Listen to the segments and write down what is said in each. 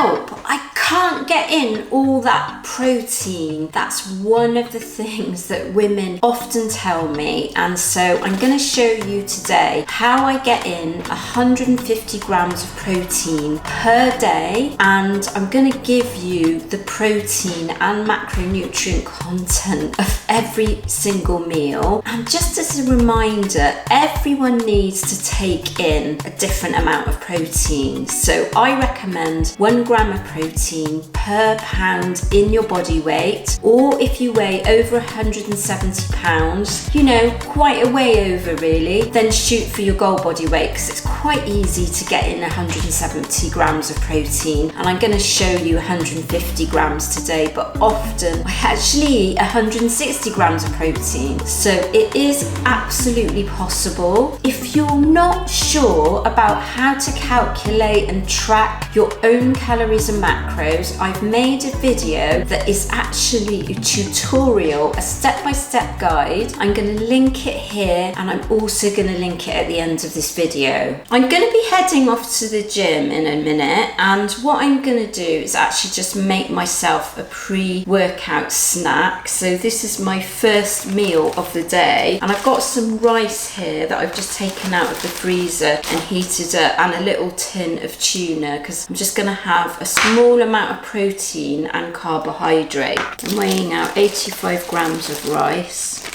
help. I can't get in all that protein. That's one of the things that women often tell me, and so I'm going to show you today how I get in 150 grams of protein per day, and I'm going to give you the protein and macronutrient content of every single meal. And just as a reminder, everyone needs to take in a different amount of protein, so I recommend 1 gram of protein per pound in your body weight, or if you weigh over 170 pounds, you know, quite a way over really, then shoot for your goal body weight, because it's quite easy to get in 170 grams of protein. And I'm going to show you 150 grams today, but often I actually eat 160 grams of protein, so it is absolutely possible. If you're not sure about how to calculate and track your own calories and macros, I've made a video that is actually a tutorial, a step-by-step guide. I'm going to link it here, and I'm also going to link it at the end of this video. I'm going to be heading off to the gym in a minute, and what I'm going to do is actually just make myself a pre-workout snack. So this is my first meal of the day, and I've got some rice here that I've just taken out of the freezer and heated up, and a little tin of tuna, because I'm just going to have a small amount of protein and carbohydrate. I'm weighing out 85 grams of rice.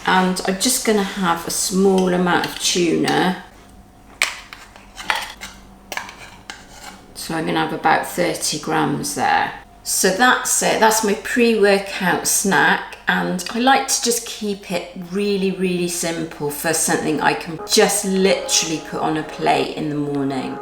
And I'm just going to have a small amount of tuna. So I'm going to have about 30 grams there. So that's it, that's my pre-workout snack, and I like to just keep it really simple for something I can just literally put on a plate in the morning.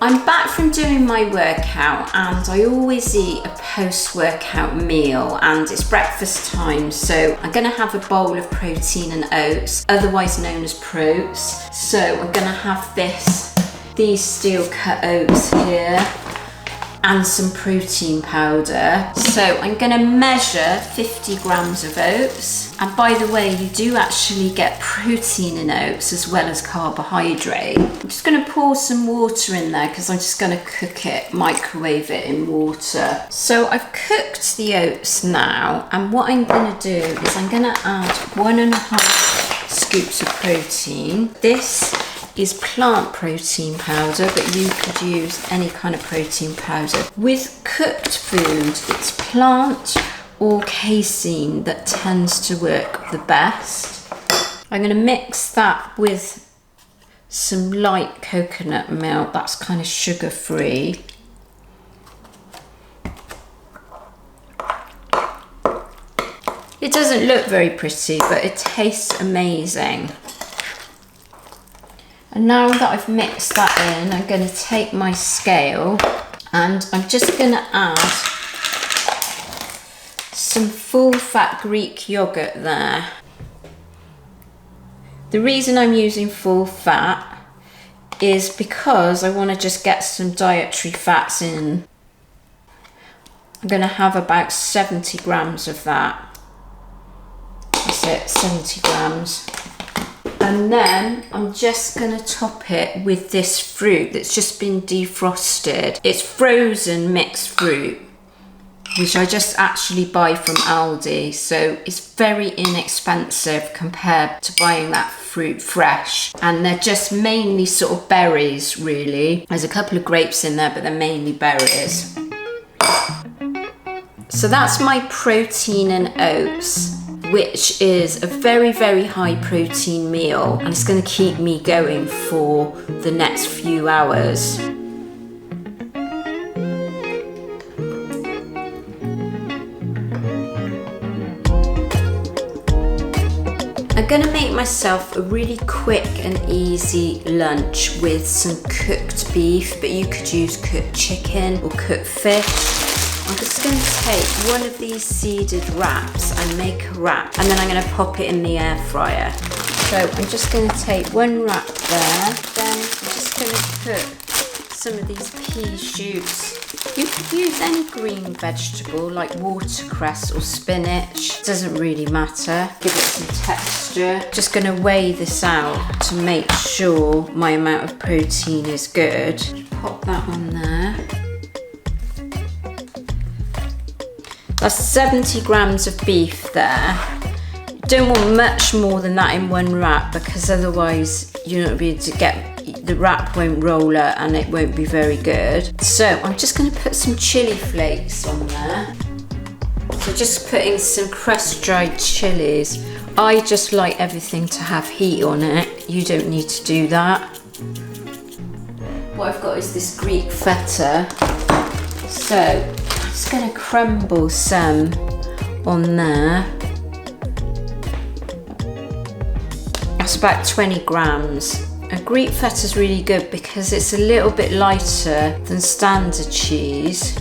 I'm back from doing my workout, and I always eat a post-workout meal, and it's breakfast time, so I'm going to have a bowl of protein and oats, otherwise known as Proats. So I'm going to have these steel cut oats here, and some protein powder. So I'm going to measure 50 grams of oats. And by the way, you do actually get protein in oats as well as carbohydrate. I'm just going to pour some water in there, because I'm just going to cook it, microwave it in water. So I've cooked the oats now, and what I'm going to do is I'm going to add 1.5 scoops of protein. This is plant protein powder, but you could use any kind of protein powder. With cooked food, it's plant or casein that tends to work the best. I'm going to mix that with some light coconut milk, that's kind of sugar-free. It doesn't look very pretty, but it tastes amazing. And now that I've mixed that in, I'm going to take my scale, and I'm just going to add some full-fat Greek yogurt there. The reason I'm using full fat is because I want to just get some dietary fats in. I'm going to have about 70 grams of that. That's it, 70 grams. And then I'm just going to top it with this fruit that's just been defrosted. It's frozen mixed fruit, which I just actually buy from Aldi. So it's very inexpensive compared to buying that fruit fresh. And they're just mainly sort of berries, really. There's a couple of grapes in there, but they're mainly berries. So that's my protein and oats, which is a very, very high protein meal, and it's going to keep me going for the next few hours. I'm going to make myself a really quick and easy lunch with some cooked beef, but you could use cooked chicken or cooked fish. I'm just just going to take one of these seeded wraps and make a wrap, and then I'm going to pop it in the air fryer. So I'm just going to take one wrap there, then I'm just going to put some of these pea shoots. You could use any green vegetable like watercress or spinach, doesn't really matter. Give it some texture. Just going to weigh this out to make sure my amount of protein is good. Pop that on there. That's 70 grams of beef there. Don't want much more than that in one wrap, because otherwise you're not be able to get, the wrap won't roll up and it won't be very good. So I'm just going to put some chili flakes on there. So just putting some crushed dried chilies. I just like everything to have heat on it. You don't need to do that. What I've got is this Greek feta. So I'm just going to crumble some on there. That's about 20 grams. A Greek feta is really good because it's a little bit lighter than standard cheese.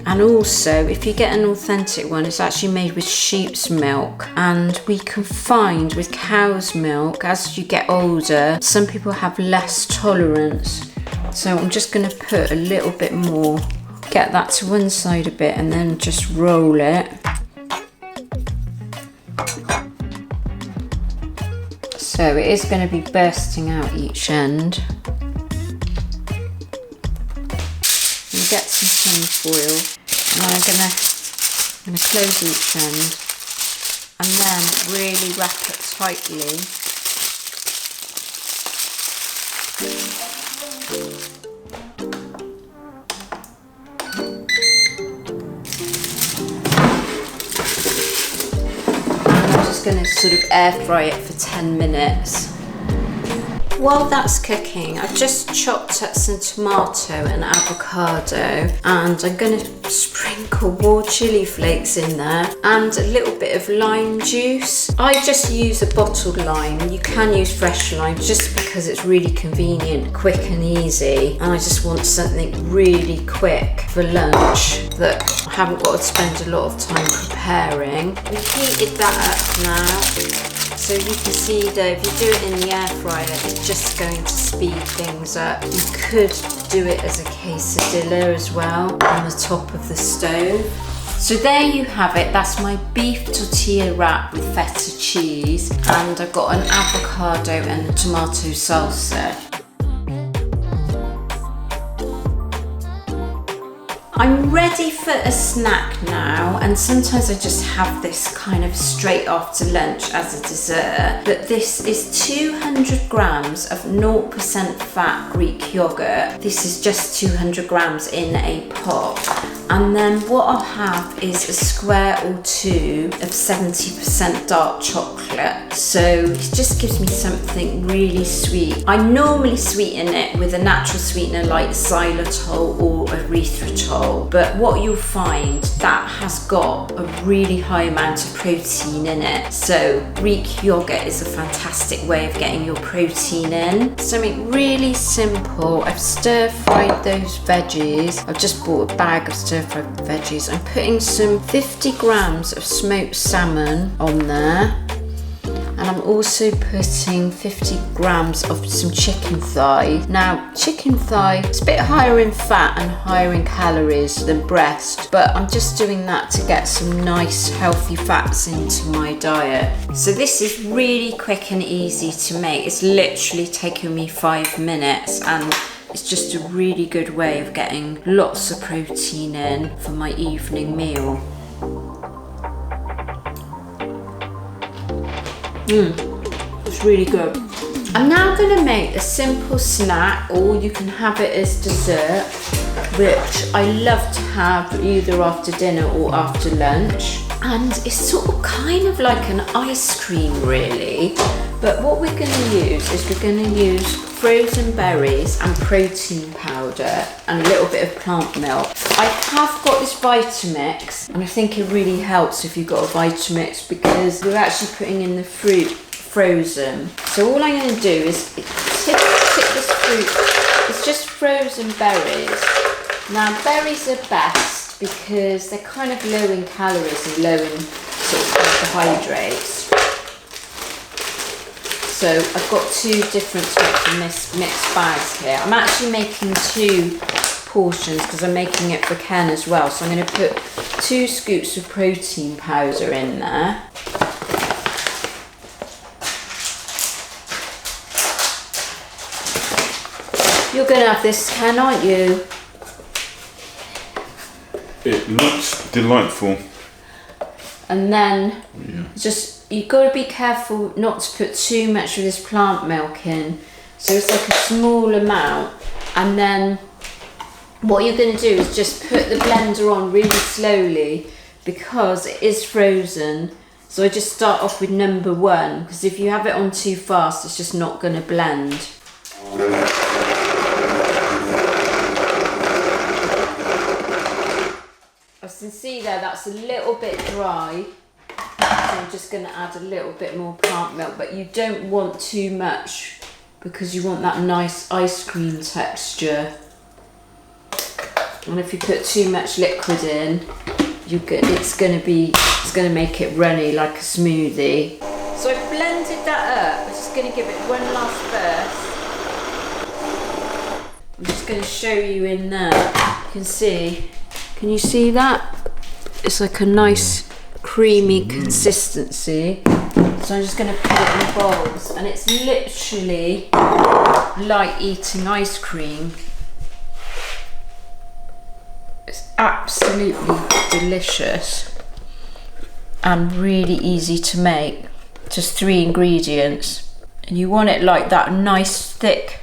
And also, if you get an authentic one, it's actually made with sheep's milk. And we can find with cow's milk, as you get older, some people have less tolerance. So I'm just going to put a little bit more, get that to one side a bit, and then just roll it. So it is going to be bursting out each end. And get some tin foil, and I'm going to close each end, and then really wrap it tightly. Going to sort of air fry it for 10 minutes. While that's cooking, I've just chopped up some tomato and avocado, and I'm going to sprinkle more chili flakes in there and a little bit of lime juice. I just use a bottled lime. You can use fresh lime just because it's really convenient, quick and easy, and I just want something really quick for lunch that I haven't got to spend a lot of time preparing. We've heated that up now. So you can see that if you do it in the air fryer, it's just going to speed things up. You could do it as a quesadilla as well on the top of the stove. So there you have it. That's my beef tortilla wrap with feta cheese, and I've got an avocado and a tomato salsa. I'm ready for a snack now, and sometimes I just have this kind of straight after lunch as a dessert. But this is 200 grams of 0% fat Greek yogurt. This is just 200 grams in a pot. And then what I'll have is a square or two of 70% dark chocolate. So it just gives me something really sweet. I normally sweeten it with a natural sweetener like xylitol or erythritol, but what you'll find, that has got a really high amount of protein in it. So Greek yogurt is a fantastic way of getting your protein in. Something really simple. I've stir fried those veggies. I've just bought a bag of stir fried veggies. I'm putting some 50 grams of smoked salmon on there, and I'm also putting 50 grams of some chicken thigh. Now, chicken thigh is a bit higher in fat and higher in calories than breast, but I'm just doing that to get some nice healthy fats into my diet. So this is really quick and easy to make. It's literally taken me 5 minutes, and it's just a really good way of getting lots of protein in for my evening meal. It's really good. I'm now going to make a simple snack, or you can have it as dessert, which I love to have either after dinner or after lunch. And it's sort of kind of like an ice cream really, but what we're going to use is we're going to use frozen berries and protein powder and a little bit of plant milk. I have got this Vitamix, and I think it really helps if you've got a Vitamix because we're actually putting in the fruit frozen. So all I'm going to do is tip this fruit. It's just frozen berries. Now berries are best because they're kind of low in calories and low in sort of carbohydrates. So I've got 2 different types of mixed bags here. I'm actually making 2 portions because I'm making it for Ken as well. So I'm going to put 2 scoops of protein powder in there. You're going to have this, Ken, aren't you? It looks delightful. And then you've got to be careful not to put too much of this plant milk in. So it's like a small amount. And then what you're going to do is just put the blender on really slowly because it is frozen. So I just start off with number 1 because if you have it on too fast, it's just not going to blend. As you can see there, that's a little bit dry. So I'm just going to add a little bit more plant milk, but you don't want too much because you want that nice ice cream texture. And if you put too much liquid in, it's going to make it runny like a smoothie. So I've blended that up. I'm just going to give it one last burst. I'm just going to show you in there. You can see. Can you see that? It's like a nice creamy consistency. So I'm just going to put it in bowls, and it's literally like eating ice cream. It's absolutely delicious and really easy to make. Just 3 ingredients, and you want it like that nice thick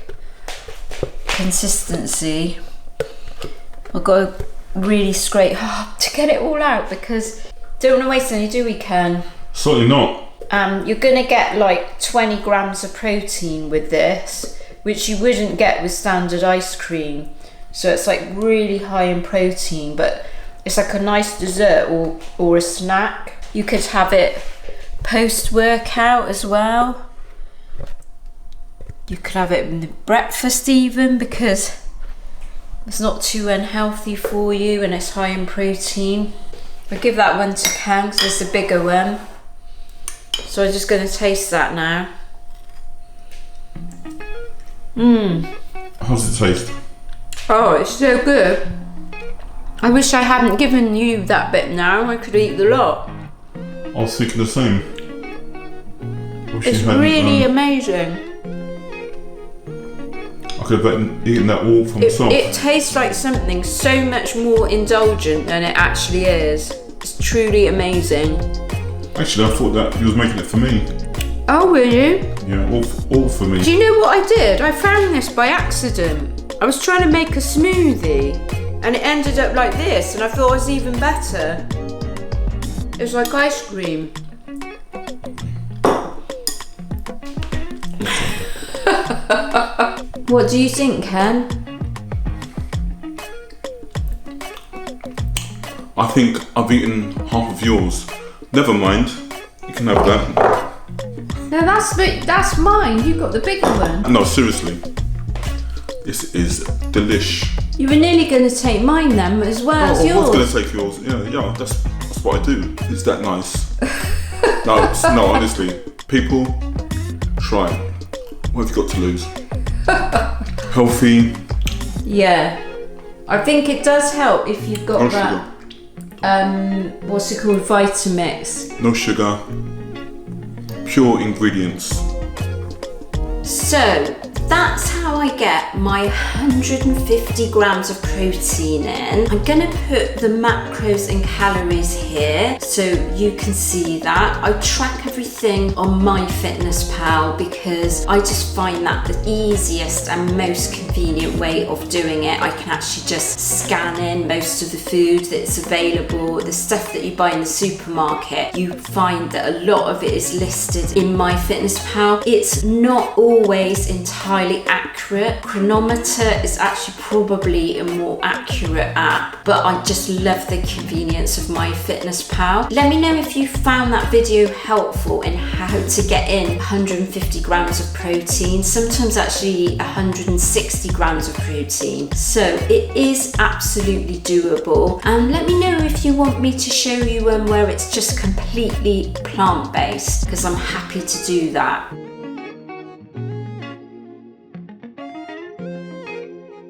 consistency. I've got to really scrape to get it all out because don't want to waste any, do we, Ken? Certainly not. You're going to get like 20 grams of protein with this, which you wouldn't get with standard ice cream. So it's like really high in protein, but it's like a nice dessert or a snack. You could have it post-workout as well. You could have it in the breakfast even because it's not too unhealthy for you and it's high in protein. I'll give that one to Ken because it's a bigger one. So I'm just going to taste that now. How's it taste? Oh, it's so good. I wish I hadn't given you that bit now. I could eat the lot. I was thinking the same. It's really amazing. I could have eaten that all for myself. It tastes like something so much more indulgent than it actually is. It's truly amazing. Actually, I thought that you was making it for me. Oh, were you? Yeah, all for me. Do you know what I did? I found this by accident. I was trying to make a smoothie and it ended up like this, and I thought it was even better. It was like ice cream. What do you think, Ken? I think I've eaten half of yours. Never mind, you can have that. No, that's mine. You got the bigger one. No, seriously. This is delish. You were nearly going to take mine then as well as I yours. was going to take yours. Yeah, that's what I do. It's that nice. No, honestly, people, try it. What have you got to lose? Healthy. Yeah, I think it does help if you've got that. What's it called? Vitamix. No sugar. Pure ingredients. So that's how I get my 150 grams of protein in. I'm gonna put the macros and calories here so you can see that. I track everything on MyFitnessPal because I just find that the easiest and most convenient way of doing it. I can actually just scan in most of the food that's available. The stuff that you buy in the supermarket, you find that a lot of it is listed in MyFitnessPal. It's not always entirely accurate. Chronometer is actually probably a more accurate app, but I just love the convenience of MyFitnessPal. Let me know if you found that video helpful in how to get in 150 grams of protein, sometimes actually 160 grams of protein. So it is absolutely doable. And let me know if you want me to show you where it's just completely plant-based, because I'm happy to do that.